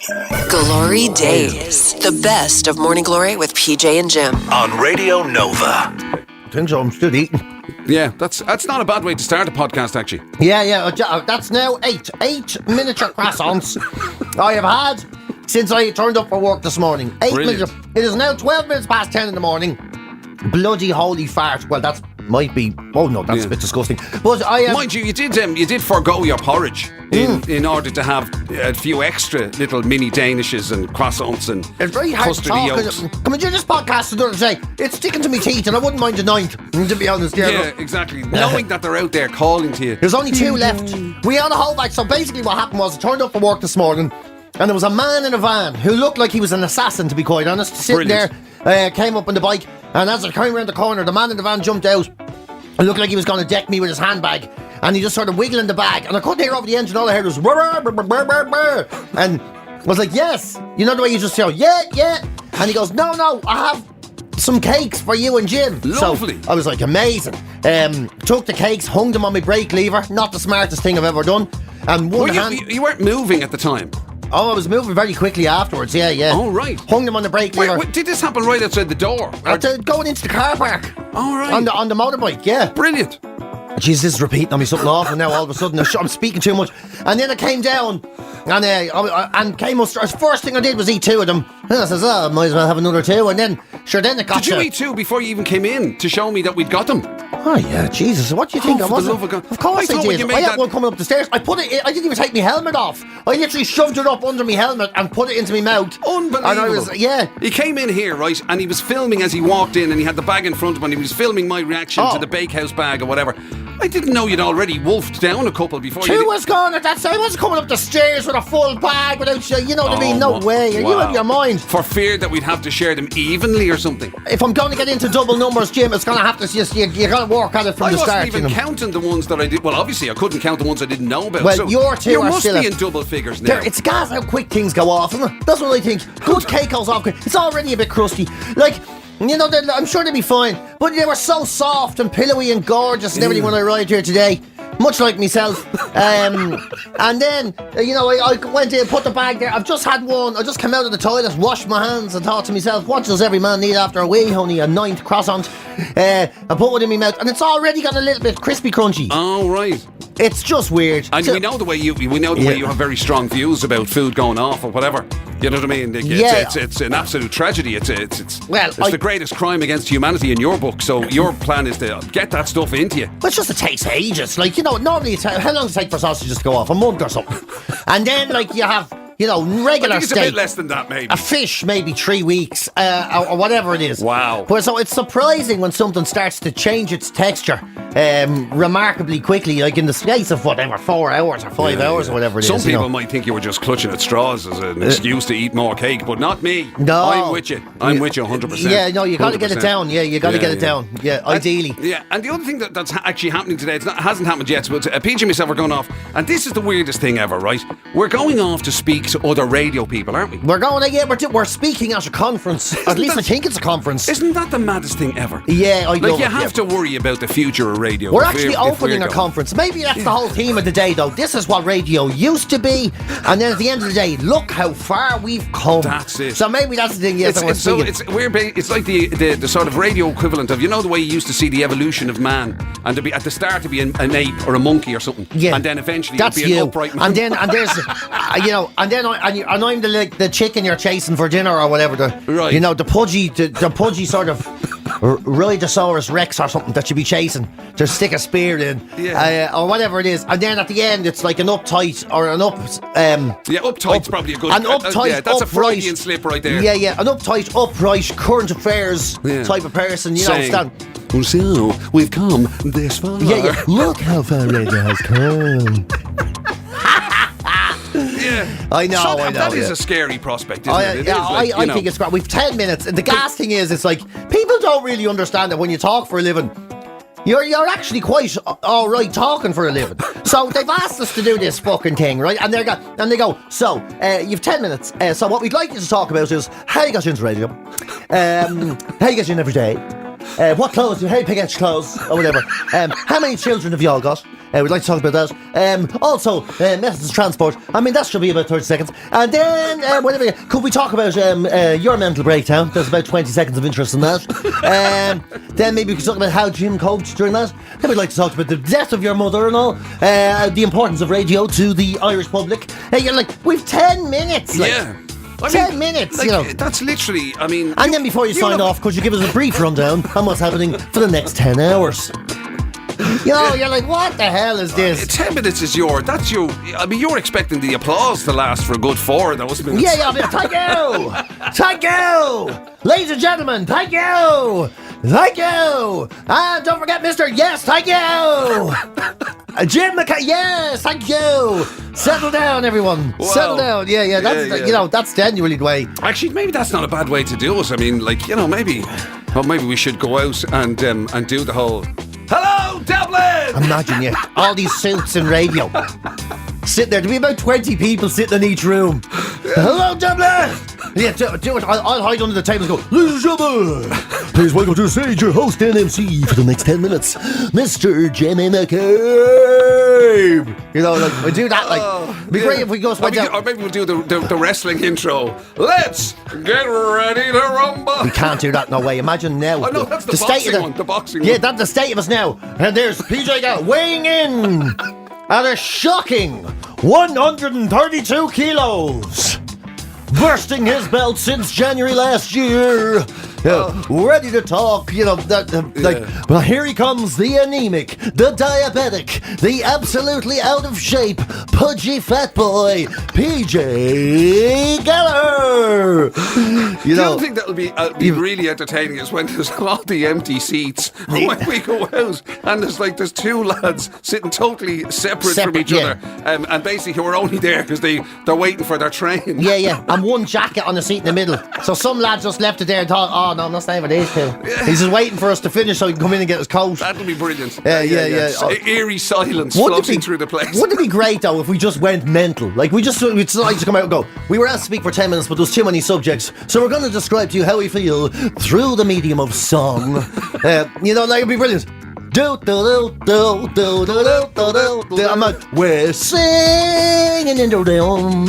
GloryDaze, the best of Morning Glory with PJ and Jim. On Radio Nova. I think so, I'm still eating. Yeah, that's not a bad way to start a podcast, actually. Yeah, that's now eight miniature croissants I have had since I turned up for work this morning. Brilliant. It is now 12 minutes past 10 in the morning. Bloody holy fart. Well, that might be... Oh, no, that's a bit disgusting. But I... Mind you, you did forgo your porridge in order to have a few extra little mini Danishes and croissants and it's very hard to custard talk. yolks. Come and do this podcast the other day. It's sticking to me teeth and I wouldn't mind the ninth, to be honest. Yeah, exactly. Knowing that they're out there calling to you. There's only two left. We had a whole batch. So basically what happened was I turned up for work this morning and there was a man in a van who looked like he was an assassin, to be quite honest, sitting there, came up on the bike, and as I came around the corner, the man in the van jumped out. It looked like he was going to deck me with his handbag, and he just started wiggling the bag, and I couldn't hear over the engine. All I heard was brr, brr, brr, brr, brr, and I was like, yes, you know the way you just say, yeah, and he goes, no, I have some cakes for you and Jim. Lovely. So I was like, amazing. Took the cakes, hung them on my brake lever. Not the smartest thing I've ever done. And you weren't moving at the time. Oh, I was moving very quickly afterwards, yeah. Oh, right. Hung them on the brake lever. Wait, did this happen right outside the door? Going into the car park. Oh, right. On the motorbike, yeah. Brilliant. Jeez, this is repeating on me something awful now. All of a sudden, I'm speaking too much. And then I came down and came up. First thing I did was eat two of them. And I says, might as well have another two. And then it got. Did you eat two before you even came in to show me that we'd got them? Oh yeah, Jesus! What do you think? For the love of God. Of course I did. I had one coming up the stairs. I didn't even take my helmet off. I literally shoved it up under my helmet and put it into my mouth. Unbelievable. And I was, He came in here, right, and he was filming as he walked in, and he had the bag in front of him, and he was filming my reaction to the bakehouse bag or whatever. I didn't know you'd already wolfed down a couple before you. Two was gone at that time. I wasn't coming up the stairs with a full bag without you know what I mean? No way. Are you out of your mind? For fear that we'd have to share them evenly or something. If I'm going to get into double numbers, Jim, it's going to have to just you got to work at it from the start. I wasn't even counting the ones that I did. Well, obviously I couldn't count the ones I didn't know about. Well, so your two you are must still be in double figures now. It's gas how quick things go off, isn't it? That's what I think. Good cake goes off quick. It's already a bit crusty. Like, you know, I'm sure they'll be fine. But they were so soft and pillowy and gorgeous and everything when I arrived here today. Much like myself. And then, I went in, put the bag there. I've just had one. I just came out of the toilet, washed my hands and thought to myself, what does every man need after a wee, honey? A ninth croissant. I put one in my mouth and it's already got a little bit crispy crunchy. Oh, right. It's just weird. And we know the way you have very strong views about food going off or whatever. You know what I mean? It's an absolute tragedy. It's the greatest crime against humanity in your book. So your plan is to get that stuff into you. But it takes ages. Like, normally how long does it take for sausages to go off? A month or something. And then, like, you have, regular I think it's steak. a bit less than that, maybe. A fish, maybe 3 weeks, or whatever it is. Wow. But so it's surprising when something starts to change its texture remarkably quickly, like in the space of 4 hours or 5 hours or whatever it is. Some people might think you were just clutching at straws as an excuse to eat more cake, but not me. No. I'm with you. I'm with you 100%. Yeah, no, you got to get it down. Yeah, you got to get it down. Yeah, ideally. Yeah, and the other thing that's actually happening today, it hasn't happened yet, but PJ and myself are going off, and this is the weirdest thing ever, right? We're going off to speak to other radio people, aren't we? We're speaking at a conference. At least I think it's a conference. Isn't that the maddest thing ever? Yeah, you have to worry about the future of radio. We're actually opening a conference. Maybe that's the whole theme of the day, though. This is what radio used to be, and then at the end of the day, look how far we've come. That's it. So maybe that's the thing. Yes, it's like the sort of radio equivalent of, the way you used to see the evolution of man, and to be at the start to be an ape or a monkey or something, and then eventually that's to be an upright man. And there's I'm the chicken you're chasing for dinner or whatever. The pudgy sort of Rhinoceros Rex or something that you'd be chasing to stick a spear in, or whatever it is, and then at the end it's like an uptight or an up. Uptight's probably a good. An uptight, that's upright, a Freudian slip right there. Yeah, an uptight, upright, current affairs type of person. Stand. So we've come this far. Yeah. Look how far radio has come. Yeah, I know. That is a scary prospect, isn't it? I think it's great. We've 10 minutes. And the gas thing is, it's like people don't really understand that when you talk for a living, you're actually quite all right talking for a living. So they've asked us to do this fucking thing, right? And they go, so you've 10 minutes. So what we'd like you to talk about is how you got into radio, how you get in every day. What clothes? How you pick out your clothes or whatever. How many children have you all got? We'd like to talk about that. Also, methods of transport. I mean, that should be about 30 seconds. And then, could we talk about your mental breakdown? There's about 20 seconds of interest in that. Then maybe we could talk about how Jim coped during that. Then we'd like to talk about the death of your mother and all. The importance of radio to the Irish public. You're like, we've 10 minutes. Like, yeah. 10 minutes, like, you know. That's literally, I mean... And then before you sign off, could you give us a brief rundown on what's happening for the next 10 hours? You know, you're like, what the hell is this? 10 minutes is that's your... I mean, you're expecting the applause to last for a good 4 of those minutes. Yeah, thank you! Thank you! Ladies and gentlemen, thank you! Thank you! And don't forget, Mr. Yes, thank you! Jim McCabe, yes, thank you! Settle down, everyone. Wow. Settle down. Yeah, that's, you know, that's genuinely the way. Actually, maybe that's not a bad way to do it. I mean, like, you know, maybe we should go out and do the whole... Hello, Dublin! Imagine, yeah, all these suits in radio. Sitting there, there'll be about 20 people sitting in each room. Hello, Dublin! Yeah, do it. I'll hide under the table and go, ladies and gentlemen, please welcome to the stage your host and MC for the next 10 minutes, Mr. Jimmy McCabe. You know, like, we do that, like, it'd be great if we go straight down. Or maybe we'll do the wrestling intro. Let's get ready to rumble. We can't do that, no way. Imagine now. Oh, no, that's the boxing one. The boxing one. Yeah, that's the state of us now. And there's PJ Gallagher weighing in at a shocking 132 kilos. Bursting his belt since January last year. Ready to talk, you know, but here he comes, the anemic, the diabetic, the absolutely out of shape, pudgy fat boy, PJ Gallagher. You know, the other thing that'll be really entertaining is when there's all the empty seats, and when we go out, and there's 2 lads sitting totally separate from each other, and basically we're only there because they're waiting for their train. Yeah, and one jacket on the seat in the middle. So some lad just left it there and thought, oh no, I'm not staying with these two. He's just waiting for us to finish so he can come in and get his coat. That'll be brilliant. Yeah. Eerie silence floating through the place. Wouldn't it be great though if we just went mental? Like we'd like to come out and go, we were asked to speak for 10 minutes but there's too many subjects, so we're going to describe to you how we feel through the medium of song. You know, like it'd be brilliant. I'm like, we're singing in the room.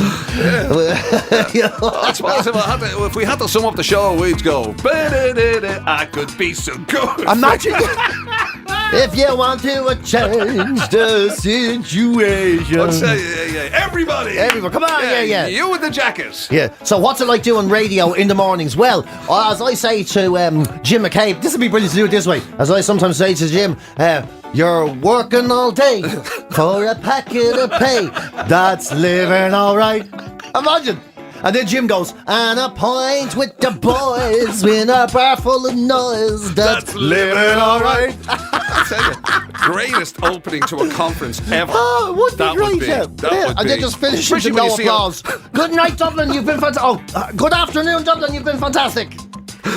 That's possible. If we had to sum up the show, we'd go, I could be so good. Imagine if you want to change the situation. Everybody, come on, yeah. You with the jackets. Yeah. So what's it like doing radio in the mornings? Well, as I say to Jim McCabe, this would be brilliant to do it this way. As I sometimes say to Jim, you're working all day for a packet of pay. That's living all right. Imagine. And then Jim goes, and a pint with the boys in a bar full of noise. That's living all right. I tell you, greatest opening to a conference ever. Oh, it would be great. And then just finish with no applause. Good night, Dublin. You've been fantastic. Good afternoon, Dublin. You've been fantastic.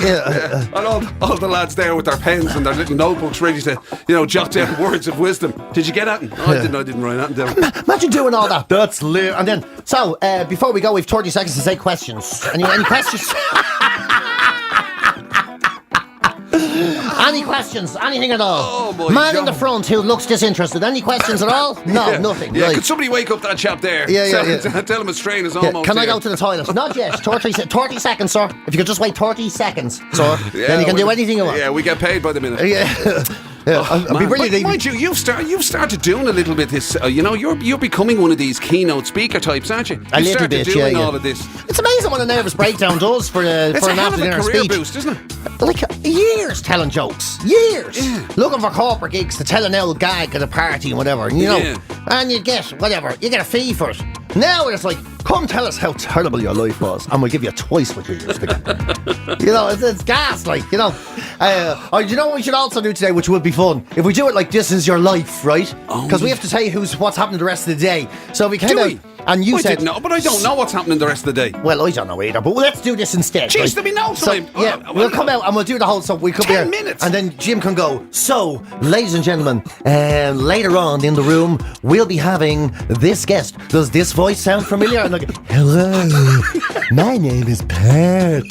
Yeah. And all the lads there with their pens and their little notebooks ready to, jot down words of wisdom. Did you get at it? No, I didn't write that down. Imagine doing all that. That's lit. And then, before we go, we've 30 seconds to say questions. Any questions? Any questions? Anything at all? Oh my Man God. in the front who looks disinterested. Any questions at all? No, nothing. Yeah, right. Could somebody wake up that chap there? Yeah. Tell him his train is almost Can I here. go to the toilet? Not yet. 30 seconds, sir. If you could just wait 30 seconds, sir, then you can do anything you want. Yeah, we get paid by the minute. Yeah. I'll be brilliant. Mind you, you've started doing a little bit this. You're becoming one of these keynote speaker types, aren't you? A little bit, doing all of this. It's amazing what a nervous breakdown does for an after-dinner career speech. boost, isn't it? Like years telling jokes, looking for corporate gigs to tell an old gag at a party and whatever, and you get a fee for it. Now it's like, come tell us how terrible your life was, and we'll give you twice what you used to get. It's gas, like, you know what we should also do today, which would be fun, if we do it like This Is Your Life, right? Because we have to tell you what's happening the rest of the day. So we came out, and you said, no, but I don't know what's happening the rest of the day. Well, I don't know either, but let's do this instead. Jeez, there'll be no time. We'll come out and we'll do the whole. So we could 10 minutes, and then Jim can go. So, ladies and gentlemen, later on in the room, we'll be having this guest. Does this voice sound familiar? And like, hello, my name is Pat.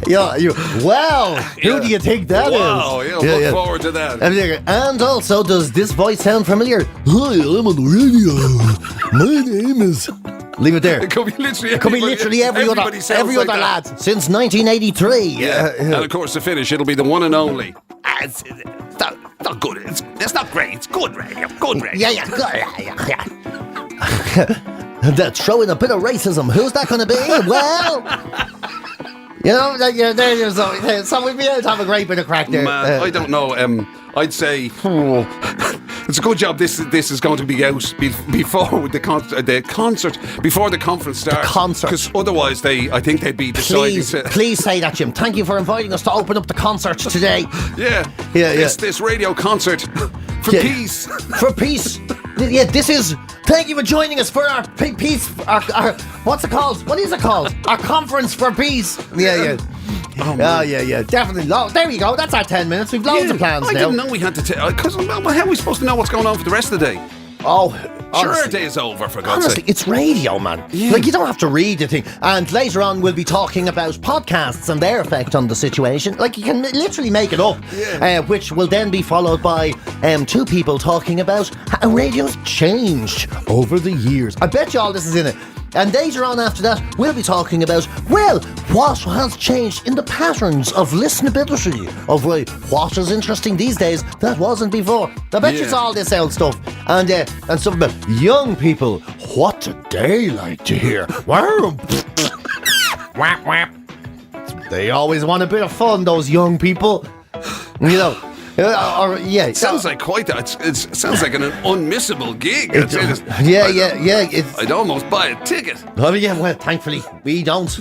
Who do you think that is? Wow, look forward to that. And also, does this voice sound familiar? Hi, I'm on the radio. My name is... Leave it there. It could be literally every other lad since 1983. Yeah. And of course, to finish, it'll be the one and only. It's not good. It's not great. It's good radio. Good radio. Yeah. That's showing a bit of racism. Who's that going to be? Well, so we'd be able to have a great bit of crack there. Man, I don't know. I'd say it's a good job this is going to be out before the concert, before the conference starts. The concert. Because otherwise, I think they'd be deciding Please say that, Jim. Thank you for inviting us to open up the concert today. Yeah. This radio concert for peace. For peace. Yeah, this is... Thank you for joining us for our peace... Our what's it called? What is it called? Our conference for peace. Yeah. Yeah, definitely. There we go. That's our 10 minutes. We've loads of plans now. I didn't know we had to because how are we supposed to know what's going on for the rest of the day? Sure, our day is over, for God's sake. Honestly, it's radio, man. Yeah. Like, you don't have to read the thing. And later on, we'll be talking about podcasts and their effect on the situation. Like, you can literally make it up, which will then be followed by two people talking about how radio's changed over the years. I bet you all this is in it. And later on after that, we'll be talking about, well, what has changed in the patterns of listenability of what is interesting these days that wasn't before. I bet you it's all this old stuff. And stuff about young people. What do they like to hear? They always want a bit of fun, those young people. Sounds like quite that. It sounds like an unmissable gig. I'd almost buy a ticket. Well, thankfully we don't.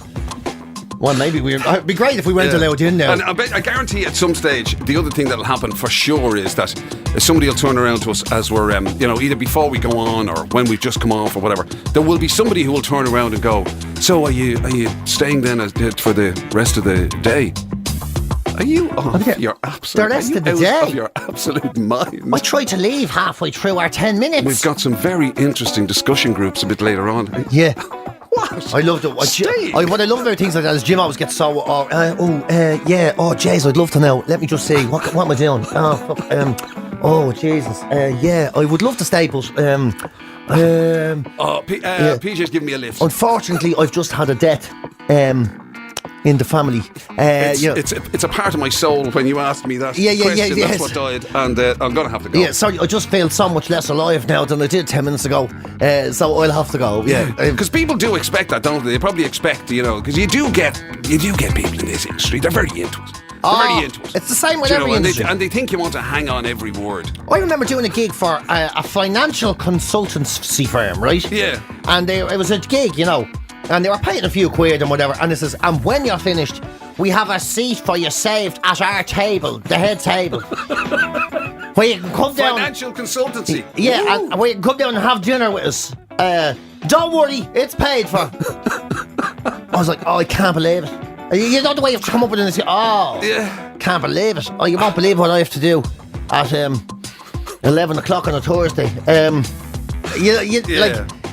Well, maybe it'd be great if we weren't allowed in now. And I guarantee at some stage, the other thing that'll happen for sure is that somebody will turn around to us as we're, either before we go on or when we've just come off or whatever. There will be somebody who will turn around and go, "So are you staying then for the rest of the day?" Are you off your absolute... The rest of the day? Of your absolute mind. I tried to leave halfway through our 10 minutes. We've got some very interesting discussion groups a bit later on. Yeah. What? I love it. What I love about things like that is Jim always gets so... jeez, I'd love to know. Let me just see. What am I doing? Jesus. I would love to stay, but... PJ's giving me a lift. Unfortunately, I've just had a death. In the family. It's a part of my soul when you asked me that question. That's what died, and I'm going to have to go. Yeah, sorry, I just feel so much less alive now than I did 10 minutes ago. So I'll have to go. Yeah, because people do expect that, don't they? They probably expect, because you do get people in this industry. They're very into it. Very into it. It's the same with every industry. And they think you want to hang on every word. I remember doing a gig for a financial consultancy firm, right? Yeah. And it was a gig, and they were paying a few quid and whatever, and it says, and when you're finished, we have a seat for you saved at our table, the head table. Where you can come down. Financial consultancy. Yeah, and where you can come down and have dinner with us. Don't worry, it's paid for. I was like, I can't believe it. You know the way you have to come up with it and say, can't believe it. You won't believe what I have to do at 11 o'clock on a Thursday.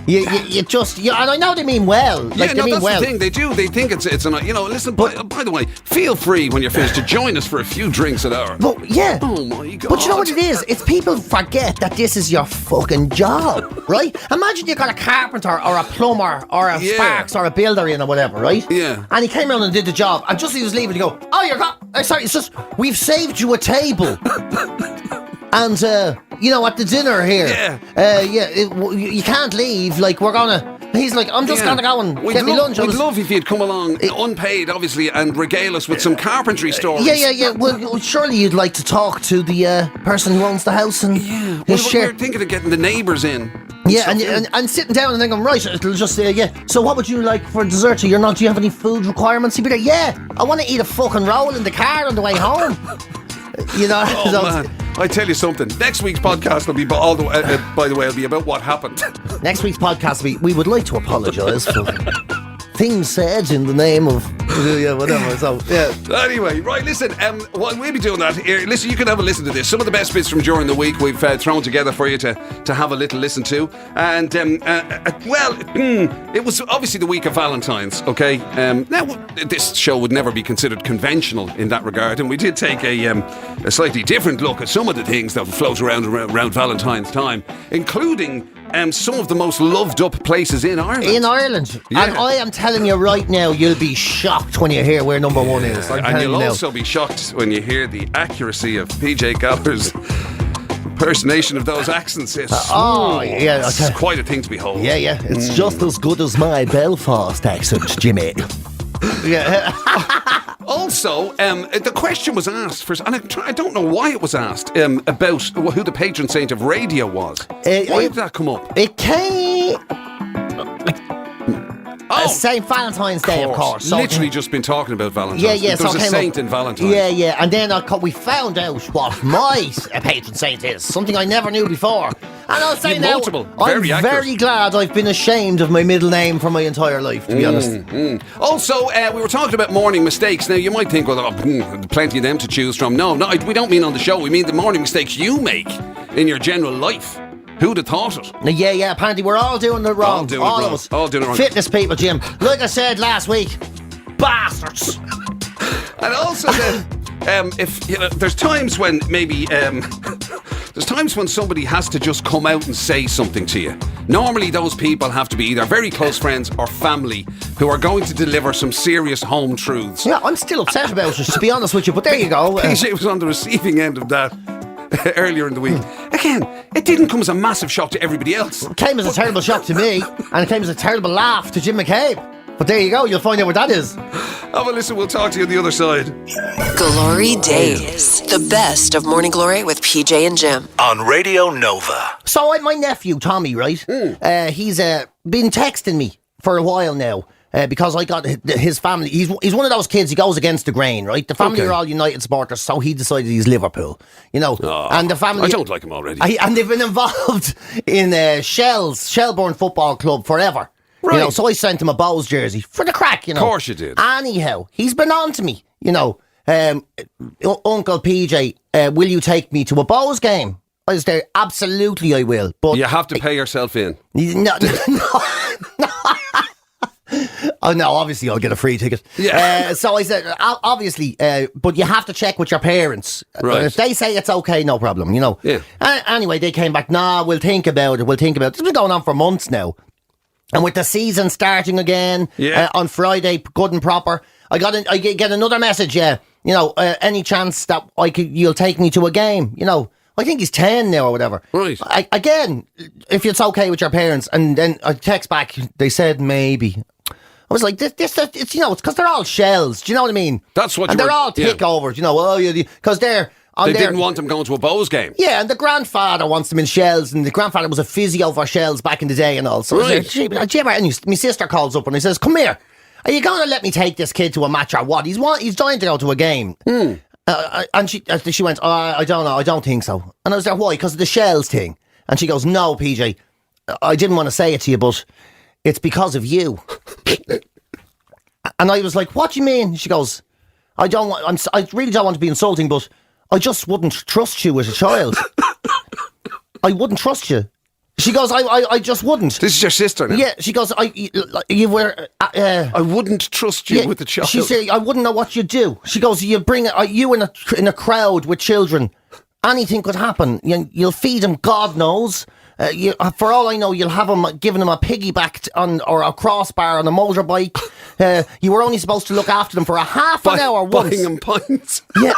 You just, and I know they mean well. That's the thing. They do. They think it's listen, by the way, feel free when you're finished to join us for a few drinks an hour. But, yeah. Oh, my God. But you know what it is? It's people forget that this is your fucking job, right? Imagine you got a carpenter or a plumber or a sparks or a builder in or whatever, right? Yeah. And he came around and did the job, and just as he was leaving, he go, sorry, it's just, we've saved you a table. And, at the dinner here, you can't leave, we're gonna... He's like, I'm just gonna go and get me lunch. We'd love if you'd come along, unpaid, obviously, and regale us with some carpentry stories. Yeah. Well, surely you'd like to talk to the person who owns the house and... Yeah, we're thinking of getting the neighbours in. Yeah, and sitting down and then going, right, it'll just say, so what would you like for dessert? Do you have any food requirements? He'd be like, I want to eat a fucking roll in the car on the way home. Man, I tell you something. Next week's podcast will be by the way, it'll be about what happened. Next week's podcast, we would like to apologise for things said in the name of whatever. So yeah. Anyway, right, listen, while we'll be doing that, listen, you can have a listen to this. Some of the best bits from during the week we've thrown together for you to have a little listen to. And, it was obviously the week of Valentine's, okay? Now, this show would never be considered conventional in that regard, and we did take a slightly different look at some of the things that float around Valentine's time, including some of the most loved up places in Ireland. In Ireland. Yeah. And I am telling you right now, you'll be shocked when you hear where number one is. And you'll also be shocked when you hear the accuracy of PJ Gallagher's impersonation of those accents. It's quite a thing to behold. Yeah. It's just as good as my Belfast accent, Jimmy. Yeah. Also, the question was asked first, and I don't know why it was asked, about who the patron saint of radio was. Why did that come up? It came... St. Valentine's Day, of course. So, literally just been talking about Valentine's. Yeah. There's a saint in Valentine's. Yeah. And then we found out what my patron saint is. Something I never knew before. And I'll say now, I'm very glad I've been ashamed of my middle name for my entire life, to be honest. Also, we were talking about morning mistakes. Now, you might think, well, plenty of them to choose from. No, we don't mean on the show. We mean the morning mistakes you make in your general life. Who'd have thought it? Yeah, apparently we're all doing it wrong. All of us. All doing it wrong. Fitness people, Jim. Like I said last week, bastards. And also, if there's times when maybe there's times when somebody has to just come out and say something to you. Normally, those people have to be either very close friends or family who are going to deliver some serious home truths. Yeah, I'm still upset about it, to be honest with you. But there you go. PJ was on the receiving end of that earlier in the week. Again, it didn't come as a massive shock to everybody else. It came as a terrible shock to me, and it came as a terrible laugh to Jim McCabe. But there you go, you'll find out what that is. Have a listen, we'll talk to you on the other side. GloryDaze, the best of Morning Glory with PJ and Jim. On Radio Nova. So my nephew, Tommy, right? He's been texting me for a while now. Because I got his family, he's one of those kids, he goes against the grain, right? The family are all United supporters, so he decided he's Liverpool, and the family... I don't like him already. And they've been involved in Shelbourne Football Club forever. Right. So I sent him a Bows jersey for the crack, Of course you did. Anyhow, he's been on to me, Uncle PJ, will you take me to a Bows game? I was there, absolutely I will. But you have to pay yourself in. No. Oh no, obviously I'll get a free ticket. Yeah. So I said, obviously, but you have to check with your parents. Right. If they say it's okay, no problem, Yeah. Anyway, they came back, we'll think about it. It's been going on for months now. And with the season starting again on Friday, good and proper, I get another message, any chance that you'll take me to a game, I think he's 10 now or whatever. Right. Again, if it's okay with your parents, and then I text back, they said maybe. I was like, it's because they're all shells. Do you know what I mean? That's what. And they're all takeovers, because they didn't want them going to a Bows game. Yeah, and the grandfather wants them in shells, and the grandfather was a physio for shells back in the day and all. So my sister calls up and he says, "Come here, are you going to let me take this kid to a match or what? He's dying to go to a game." And she went, I don't know, I don't think so. And I was like, why? Because of the shells thing. And she goes, no, PJ, I didn't want to say it to you, but it's because of you. And I was like, what do you mean? She goes, I really don't want to be insulting, but I just wouldn't trust you as a child. I wouldn't trust you. She goes, I just wouldn't. This is your sister now? Yeah, she goes, you were... I wouldn't trust you with the child. She said, I wouldn't know what you'd do. She goes, you bring you in a crowd with children, anything could happen. You'll feed them, God knows. For all I know, you'll have them giving them a piggyback or a crossbar on a motorbike. You were only supposed to look after them for a half an hour once. Buying them pints. Yeah.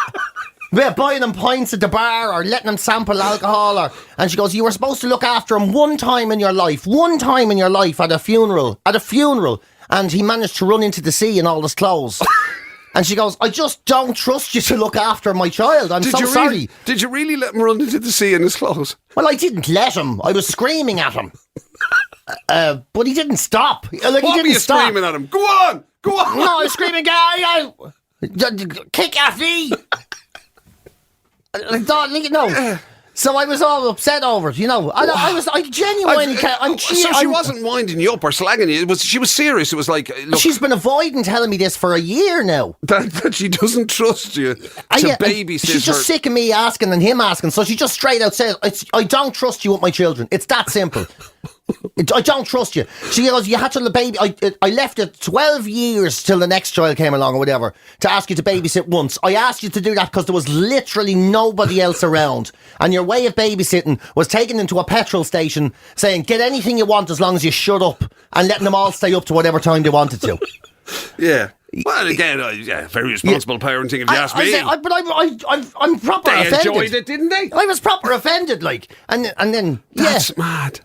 Yeah, buying them pints at the bar or letting them sample alcohol. And she goes, you were supposed to look after him one time in your life at a funeral. And he managed to run into the sea in all his clothes. And she goes, I just don't trust you to look after my child. I'm so sorry. Did you really let him run into the sea in his clothes? Well, I didn't let him. I was screaming at him. But he didn't stop. What were you screaming at him? Go on! No, I was screaming, kick your feet. No. So I was all upset over it, I genuinely can't. She wasn't winding you up or slagging you. She was serious. It was like, look, she's been avoiding telling me this for a year now. That she doesn't trust you to babysit she's just sick of me asking and him asking, so she just straight out says, I don't trust you with my children. It's that simple. I don't trust you. She goes, you had to baby. I left it 12 years till the next child came along or whatever to ask you to babysit once. I asked you to do that because there was literally nobody else around, and your way of babysitting was taking into a petrol station saying, get anything you want as long as you shut up, and letting them all stay up to whatever time they wanted to. Yeah. Well, again, very responsible parenting, if you ask me. I'm proper offended. They enjoyed it, didn't they? I was proper offended, and then that's mad.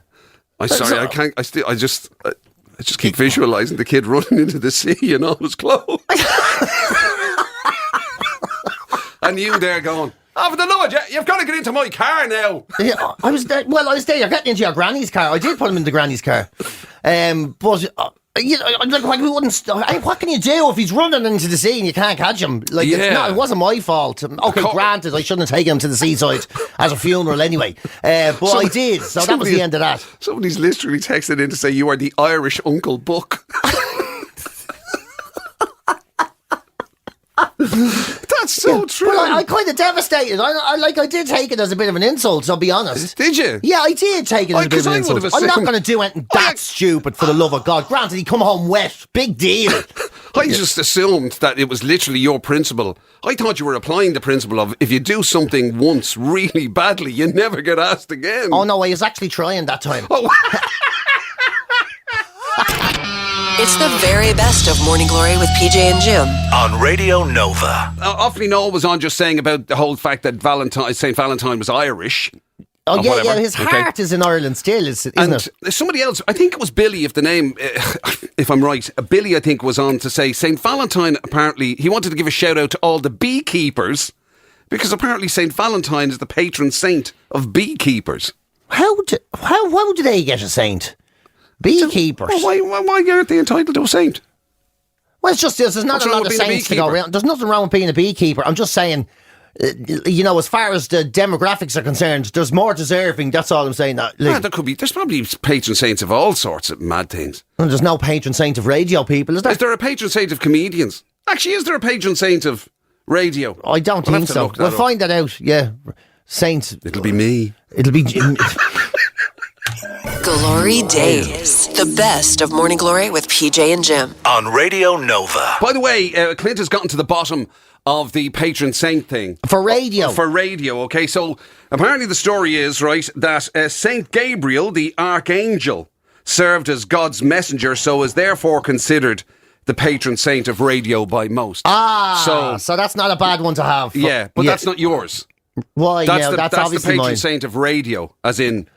I just keep visualising the kid running into the sea in all his clothes. And you there going, for the Lord, you've got to get into my car now. Yeah, I was there. You're getting into your granny's car. I did put him in the granny's car. But... we wouldn't. What can you do if he's running into the sea and you can't catch him? It wasn't my fault. Okay, granted, I shouldn't have taken him to the seaside as a funeral anyway. But I did, so that was the end of that. Somebody's literally texted in to say you are the Irish Uncle Buck. That's so true. Well, I kind of devastated. I did take it as a bit of an insult, I'll be honest. Did you? Yeah, I did take it as a bit of an insult. I'm not going to do anything that stupid, for the love of God. Granted, he come home wet. Big deal. I just assumed that it was literally your principle. I thought you were applying the principle of if you do something once really badly, you never get asked again. Oh, no, I was actually trying that time. Oh. It's the very best of Morning Glory with PJ and Jim on Radio Nova. Awfully Noel was on just saying about the whole fact that St. Valentine was Irish. Oh, yeah, his heart is in Ireland still, isn't it? Somebody else, I think it was Billy, if the name, if I'm right, Billy, I think, was on to say St. Valentine, apparently, he wanted to give a shout out to all the beekeepers, because apparently St. Valentine is the patron saint of beekeepers. How do they get a saint? Beekeepers. Well, why aren't they entitled to a saint? Well, it's just there's not a lot of saints to go around. There's nothing wrong with being a beekeeper. I'm just saying, as far as the demographics are concerned, there's more deserving. That's all I'm saying. There could be. There's probably patron saints of all sorts of mad things. And there's no patron saint of radio people, is there? Is there a patron saint of comedians? Actually, is there a patron saint of radio? I don't think so. We'll find that out. Yeah, saint. It'll be me. It'll be. GloryDaze, the best of Morning Glory with PJ and Jim on Radio Nova. By the way, Clint has gotten to the bottom of the patron saint thing. For radio. Okay. So apparently the story is, right, that Saint Gabriel, the archangel, served as God's messenger, so is therefore considered the patron saint of radio by most. So that's not a bad one to have. Yeah, but that's not yours. Why? That's that's obviously the patron mine. saint of radio, as in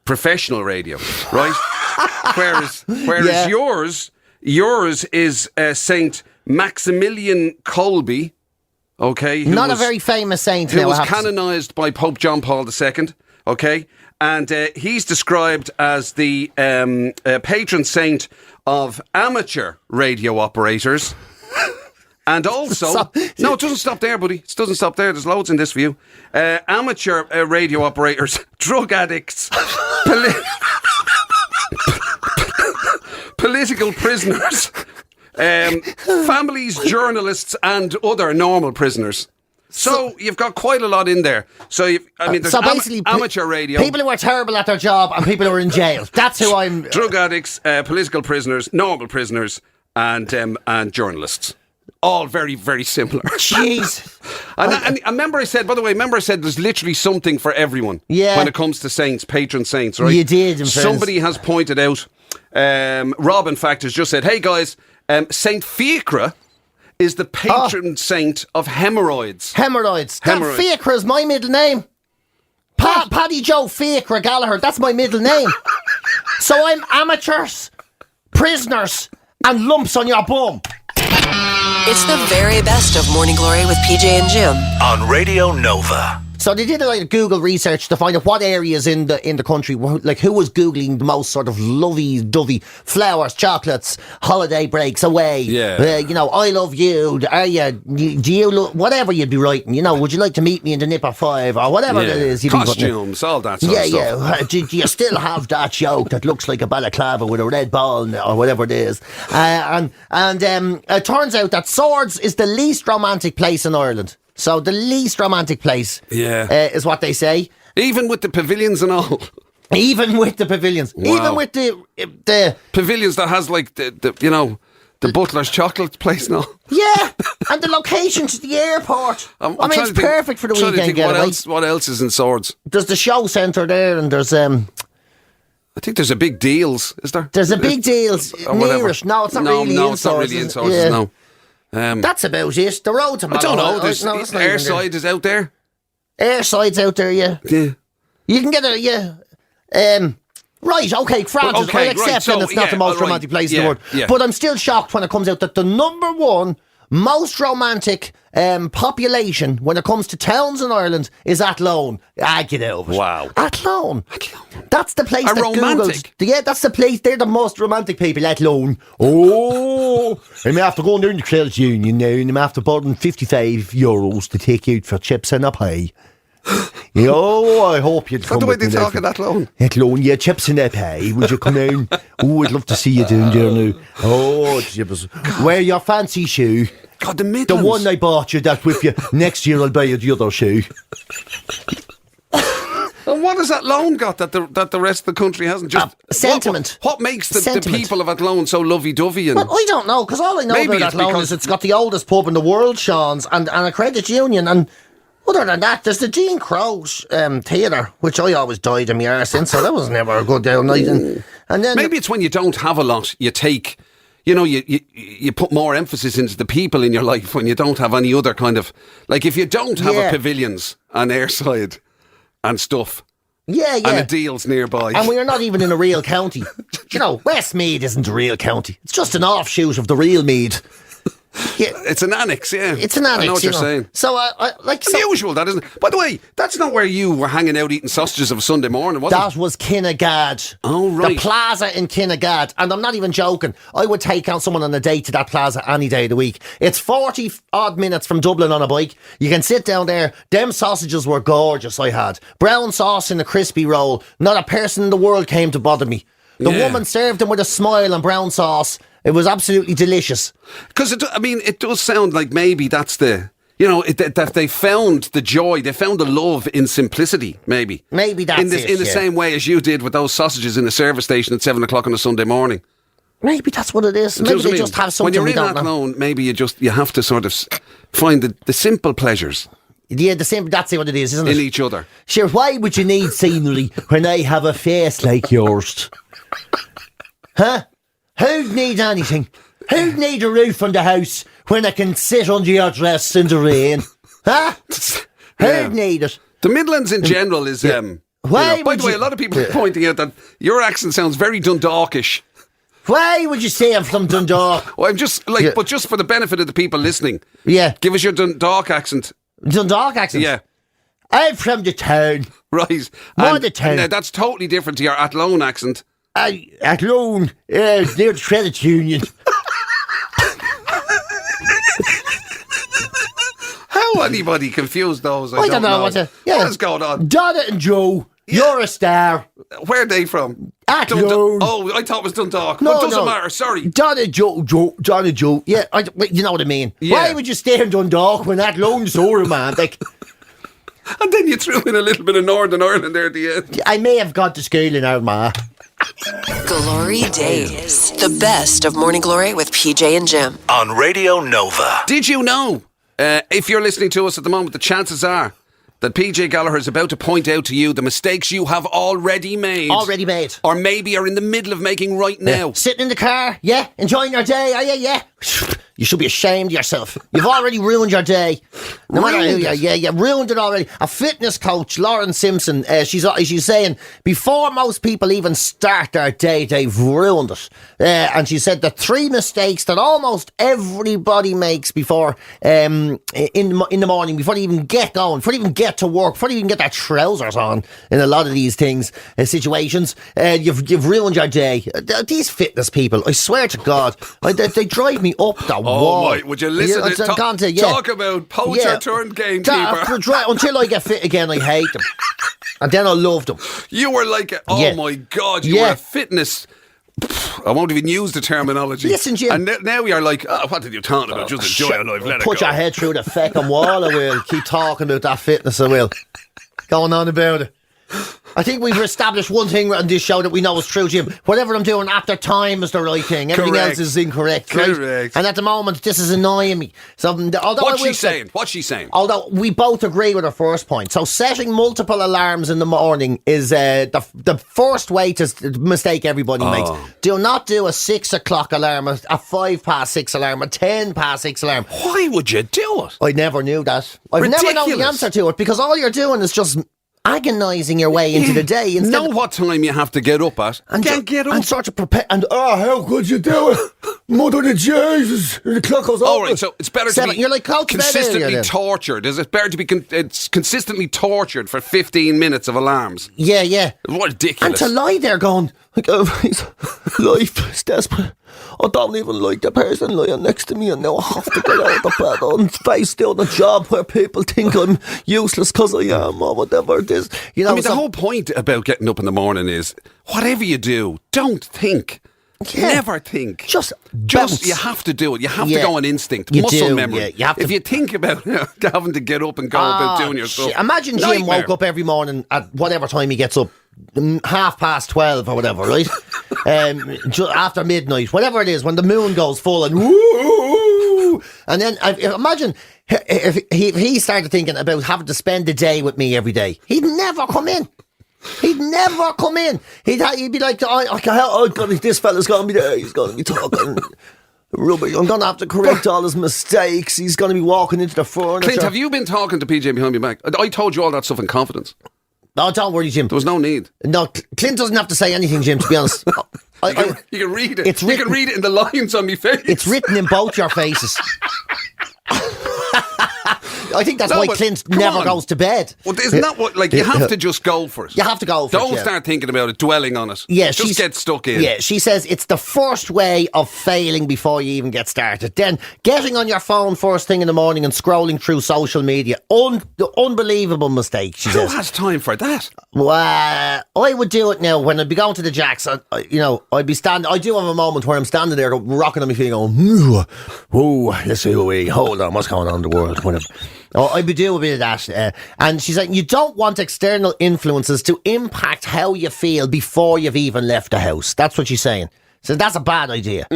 professional radio, right? whereas yours is Saint Maximilian Kolbe, okay? Not a very famous saint. Who was canonised by Pope John Paul II, okay? And he's described as the patron saint of amateur radio operators. And also, no, it doesn't stop there, buddy. It doesn't stop there. There's loads in this for you. Amateur radio operators, drug addicts, political prisoners, families, journalists, and other normal prisoners. So you've got quite a lot in there. So there's basically amateur radio, people who are terrible at their job, and people who are in jail. That's who I'm. Drug addicts, political prisoners, normal prisoners, and journalists. All very, very similar. Jeez. and remember I said there's literally something for everyone when it comes to saints, patron saints, right? You did, in Somebody has pointed out, Rob, in fact, has just said, hey guys, Saint Fiacre is the patron saint of hemorrhoids. Hemorrhoids. Fiacre is my middle name. Paddy Joe Fiacre Gallagher, that's my middle name. So I'm amateurs, prisoners, and lumps on your bum. It's the very best of Morning Glory with PJ and Jim on Radio Nova. So they did a lot of Google research to find out what areas in the country, like who was Googling the most sort of lovey-dovey flowers, chocolates, holiday breaks away. Yeah. I love you. Are you? Do you look? Whatever you'd be writing. Would you like to meet me in the Nipper 5 or whatever it is? You'd Costumes, all that sort of stuff. Yeah. Do you still have that yoke that looks like a balaclava with a red ball or whatever it is? And it turns out that Swords is the least romantic place in Ireland. So the least romantic place is what they say. Even with the pavilions and all. Even with the pavilions. Wow. Even with the pavilions that has like the butler's chocolate place and all. Yeah, and the location to the airport. It's perfect for the weekend getaway. What else is in Swords? There's the show centre there, and there's I think there's a big Deals, is there? There's a big Deals nearish. No, it's not really in Swords. It's not really in Swords, no. That's about it. The road to Mallow. I don't know. Airside is out there. Airside's out there, yeah. You can get right, okay, France. I accept that it's not the most romantic place in the world. Yeah. But I'm still shocked when it comes out that the number one most romantic population when it comes to towns in Ireland is Athlone. Get out of it. Wow. Athlone. That's the place that romantic. Googled. Yeah, that's the place. They're the most romantic people. Athlone. Oh, I'm after going down to Credit Union now, and I'm after borrowing €55 to take out for chips and a pie. I hope you'd come. What the way they talk at Athlone? Athlone, yeah, chips and a pie. Would you come down? I'd love to see you down there now. Oh, jibbers. Wear your fancy shoe. God, the Midlands. The one I bought you, that with you. Next year I'll buy you the other shoe. And what has Athlone got that the rest of the country hasn't? Just sentiment. What makes the people of Athlone so lovey-dovey? Well, I don't know, because all I know about Athlone is it's got the oldest pub in the world, Sean's, and a credit union, and other than that, there's the Jean Crow's theatre, which I always died in my arse in, so that was never a good down night. And then maybe it's when you don't have a lot, you take, you put more emphasis into the people in your life when you don't have any other kind of, like if you don't have a pavilions and Airside and stuff. Yeah. And a Deals nearby. And we are not even in a real county. Westmeath isn't a real county. It's just an offshoot of the real Meath. Yeah. It's an annex, yeah. It's an annex. I know what you're saying. So, unusual, that isn't. By the way, that's not where you were hanging out eating sausages of a Sunday morning, was it? That was Kinnegad. Oh, right. The plaza in Kinnegad. And I'm not even joking. I would take out someone on a date to that plaza any day of the week. It's 40 odd minutes from Dublin on a bike. You can sit down there. Them sausages were gorgeous, I had. Brown sauce in a crispy roll. Not a person in the world came to bother me. The woman served them with a smile and brown sauce. It was absolutely delicious. Because, it does sound like maybe that's that they found the joy, they found the love in simplicity, maybe. Maybe that's in the same way as you did with those sausages in the service station at 7 o'clock on a Sunday morning. Maybe that's what it is. Maybe they just have something when you're in Athlone, maybe you have to sort of find the simple pleasures. Yeah, that's what it is, isn't it? In each other. Sure, why would you need scenery when I have a face like yours? Huh? Who'd need anything? Who'd need a roof on the house when I can sit under your dress in the rain? Huh? Who'd need it? The Midlands in general is... by the way, a lot of people are pointing out that your accent sounds very Dundalkish. Why would you say I'm from Dundalk? Well, I'm just but just for the benefit of the people listening. Yeah. Give us your Dundalk accent. Dundalk accent? Yeah. I'm from the town. Right. More the town. Now, that's totally different to your Athlone accent. Athlone, near the credit union. How anybody confused those? I don't know. What is going on? Donna and Joe, you're a star. Where are they from? Athlone. I thought it was Dundalk. No, it doesn't matter, sorry. Donna Joe. Yeah, you know what I mean. Yeah. Why would you stay in Dundalk when Athlone's so romantic? And then you threw in a little bit of Northern Ireland there at the end. I may have gone to school in Armagh. GloryDaze, the best of Morning Glory with PJ and Jim. On Radio Nova. Did you know, if you're listening to us at the moment, the chances are that PJ Gallagher is about to point out to you the mistakes you have already made. Or maybe are in the middle of making right now. Sitting in the car, enjoying your day, are you? You should be ashamed of yourself. You've already ruined your day. No matter who you are. Yeah, you ruined it already. A fitness coach, Lauren Simpson, she's saying, before most people even start their day, they've ruined it. And she said the 3 mistakes that almost everybody makes before, in the morning, before they even get going, before they even get to work, before they even get their trousers on in a lot of these things, situations, you've ruined your day. These fitness people, I swear to God, they drive me up the wall. My, would you listen to talk about poacher turned gamekeeper? Until I get fit again, I hate them. And then I love them. You were like, my God, you were a fitness... I won't even use the terminology. Listen, Jim. And now we are like, what did you talk about? Just enjoy your life, let it go. Put your head through the feckin' wall, I will. Keep talking about that fitness, I will. Going on about it. I think we've established one thing on this show that we know is true, Jim. Whatever I'm doing after time is the right thing. Everything else is incorrect. Correct. Right? And at the moment, this is annoying me. So, What's she saying? Although we both agree with her first point. So setting multiple alarms in the morning is the first way to mistake everybody makes. Do not do a 6 o'clock alarm, a 6:05 alarm, a 6:10 alarm. Why would you do it? I never knew that. I've never known the answer to it, because all you're doing is just agonising your way into the day. Know what time you have to get up at. And get up. And sort of prepare. And how could you do it? Mother of Jesus. The clock goes all right, so it's better to be you're like consistently tortured. Is it better to be it's consistently tortured for 15 minutes of alarms? Yeah. What ridiculous. And to lie there going, life is desperate. I don't even like the person lying next to me, and now I have to get out of bed and face down a job where people think I'm useless because I am, or whatever it is. You know, the whole point about getting up in the morning is, whatever you do, don't think. Yeah. Never think. Just you have to do it. You have to go on instinct, muscle memory. Yeah, if you think about having to get up and go about doing your stuff. Imagine Jim woke up every morning at whatever time he gets up, 12:30 or whatever, right? After midnight, whatever it is, when the moon goes full and woo, and then imagine if he started thinking about having to spend the day with me every day, he'd never come in. He'd never come in. He'd be like, this fella's going to be there. He's going to be talking rubbish. I'm going to have to correct all his mistakes. He's going to be walking into the furniture. Clint, have you been talking to PJ behind me back? I told you all that stuff in confidence. No, don't worry, Jim. There was no need. No, Clint doesn't have to say anything, Jim, to be honest. You can read it. You can read it in the lines on my face. It's written in both your faces. I think that's why Clint never goes to bed. Well, isn't that what, you have to just go for it. You have to go for it. Don't start thinking about it, dwelling on it. Yeah, just get stuck in. Yeah, she says it's the first way of failing before you even get started. Then getting on your phone first thing in the morning and scrolling through social media. Unbelievable mistake, she says. Who has time for that? Well, I would do it now when I'd be going to the Jacks. I'd be standing. I do have a moment where I'm standing there rocking on my feet going, let's see what hold on, what's going on in the world, whatever. I'd be doing a bit of that. And she's like, you don't want external influences to impact how you feel before you've even left the house. That's what she's saying. So that's a bad idea.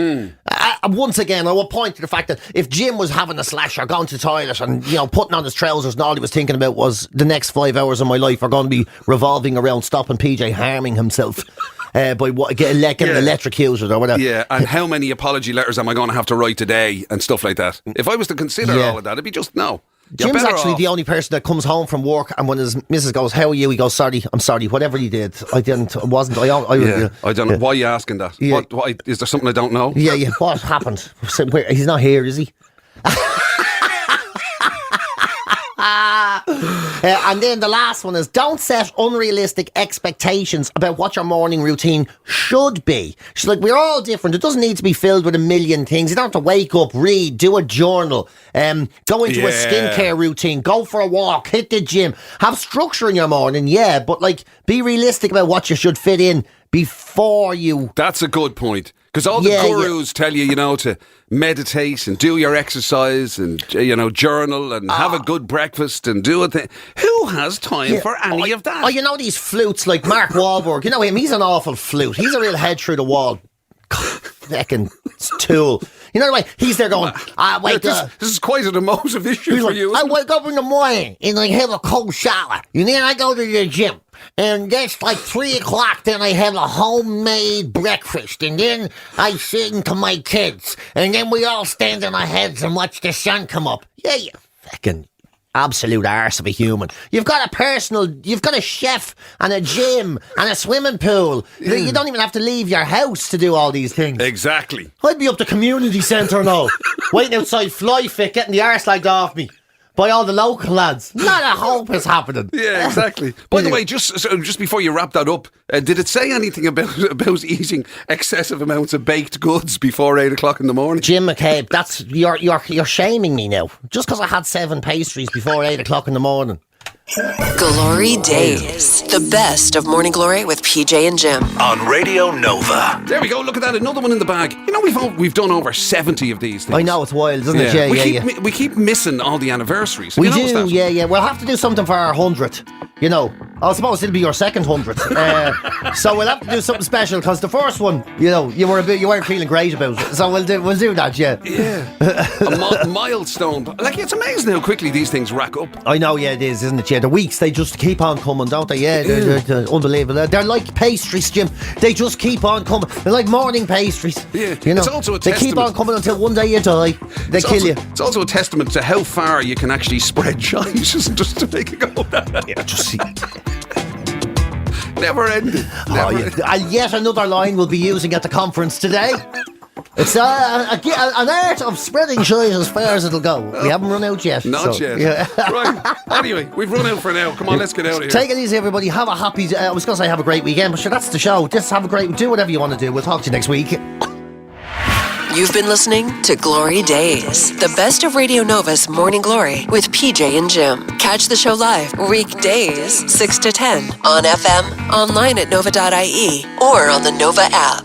Once again, I will point to the fact that if Jim was having a slash or going to the toilet and, putting on his trousers and all he was thinking about was the next 5 hours of my life are going to be revolving around stopping PJ harming himself. By getting electrocuted or whatever. Yeah, and how many apology letters am I going to have to write today and stuff like that? If I was to consider all of that, it'd be just no. Jim's actually the only person that comes home from work, and when his missus goes, "How are you?" he goes, "Sorry, I'm sorry. Whatever he did, I didn't. It wasn't. I don't know. Why are you asking that? Yeah. What is there something I don't know? Yeah. What happened? He's not here, is he? And then the last one is, don't set unrealistic expectations about what your morning routine should be. She's like, we're all different. It doesn't need to be filled with a million things. You don't have to wake up, read, do a journal, go into a skincare routine, go for a walk, hit the gym. Have structure in your morning, but be realistic about what you should fit in before you... That's a good point. Because all the gurus tell you, to meditate and do your exercise and, journal and have a good breakfast and do a thing. Who has time for any of that? These flutes like Mark Wahlberg. You know him, he's an awful flute. He's a real head through the wall. Fucking tool. You know the way he's there going, this is quite an emotive issue for you. I wake up in the morning and I have a cold shower. And then I go to the gym. and that's like 3 o'clock. Then I have a homemade breakfast, and then I sing to my kids, and then we all stand on our heads and watch the sun come up. Yeah, you fucking absolute arse of a human. You've got a chef and a gym and a swimming pool. You don't even have to leave your house to do all these things. Exactly. I'd be up the community centre now, waiting outside Flyfit, getting the arse lagged off me by all the local lads. Not a hope is happening. Yeah, exactly. By the way, just before you wrap that up, did it say anything about eating excessive amounts of baked goods before 8 o'clock in the morning? Jim McCabe, that's you're shaming me now. Just because I had 7 pastries before 8 o'clock in the morning. GloryDaze, the best of Morning Glory with PJ and Jim on Radio Nova. There we go. Look at that, another one in the bag. You know, we've done over 70 of these things. I know, it's wild, isn't it? Yeah, we keep missing all the anniversaries. We do, yeah. We'll have to do something for our 100th. You know, I suppose it'll be your second 100th. So we'll have to do something special because the first one, you know, you weren't feeling great about it. So we'll do that, yeah. Yeah, a milestone. Like, it's amazing how quickly these things rack up. I know, yeah, it is, isn't it? Yeah, the weeks they just keep on coming, don't they? Yeah, they're unbelievable. They're like pastries, Jim. They just keep on coming. They're like morning pastries. Yeah, you know, it's also a they testament. keep on coming until one day you die. They kill you. It's also a testament to how far you can actually spread shite, just to make it go. Yeah, just see. Never ending. Yet another line we'll be using at the conference today. It's an art of spreading shite as far as it'll go. We haven't run out yet. Not yet. Yeah. Right. Anyway, we've run out for now. Come on, let's get out of here. Take it easy, everybody. Have a happy... I was going to say have a great weekend, but sure, that's the show. Just have a great... Do whatever you want to do. We'll talk to you next week. You've been listening to GloryDaze, the best of Radio Nova's Morning Glory with PJ and Jim. Catch the show live weekdays 6 to 10 on FM, online at nova.ie, or on the Nova app.